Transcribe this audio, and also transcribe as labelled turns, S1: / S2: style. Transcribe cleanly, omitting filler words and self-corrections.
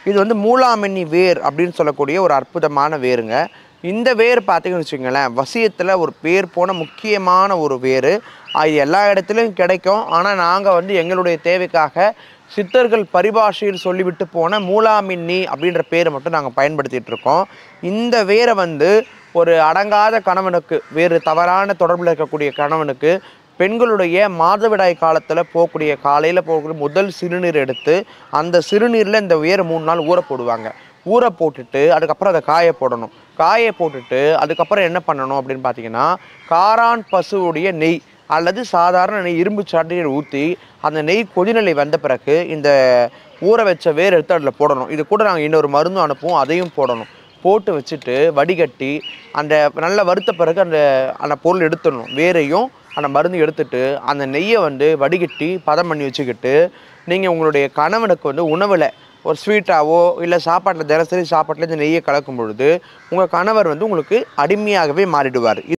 S1: இது வந்து மூலாமணி வேர் அப்படின்னு சொல்லக்கூடிய ஒரு அற்புதமான வேருங்க. இந்த வேர் பார்த்தீங்கன்னு வச்சுக்கோங்களேன், வசியத்தில் ஒரு பேர் போன முக்கியமான ஒரு வேர். இது எல்லா இடத்துலையும் கிடைக்கும். ஆனால் நாங்கள் வந்து எங்களுடைய தேவைக்காக சித்தர்கள் பரிபாஷையில் சொல்லிவிட்டு போன மூலாமின்னி அப்படின்ற பேரை மட்டும் நாங்கள் பயன்படுத்திகிட்டு இருக்கோம். இந்த வேரை வந்து ஒரு அடங்காத கணவனுக்கு, வேறு தவறான தொடர்பில் இருக்கக்கூடிய கணவனுக்கு, பெண்களுடைய மாதவிடாய் காலத்தில் போகக்கூடிய காலையில் போகக்கூடிய முதல் சிறுநீர் எடுத்து அந்த சிறுநீரில் இந்த வேரை 3 நாள் ஊற போடுவாங்க. ஊற போட்டுட்டு அதுக்கப்புறம் அதை காய போடணும். காய போட்டுட்டு அதுக்கப்புறம் என்ன பண்ணணும் அப்படின்னு பார்த்தீங்கன்னா, காரான் பசுவுடைய நெய் அல்லது சாதாரண நெய் இரும்பு சாற்றில் ஊற்றி அந்த நெய் கொதிநிலை வந்த பிறகு இந்த ஊற வச்ச வேர் எடுத்து அதில் போடணும். இது கூட நாங்கள் இன்னொரு மருந்தும் அனுப்புவோம், அதையும் போடணும். போட்டு வச்சுட்டு வடிகட்டி அந்த நல்லா வறுத்த பிறகு அந்த அந்த பொருள் எடுத்துடணும். வேரையும் அந்த மருந்து எடுத்துட்டு அந்த நெய்யை வந்து வடிகட்டி பதம் பண்ணி வச்சுக்கிட்டு, நீங்கள் உங்களுடைய கணவனுக்கு வந்து உணவில் ஒரு ஸ்வீட்டாவோ இல்லை சாப்பாட்டில் தினசரி சாப்பாட்டில் இந்த நெய்யை கலக்கும் பொழுது உங்கள் கணவர் வந்து உங்களுக்கு அடிமையாகவே மாறிடுவார்.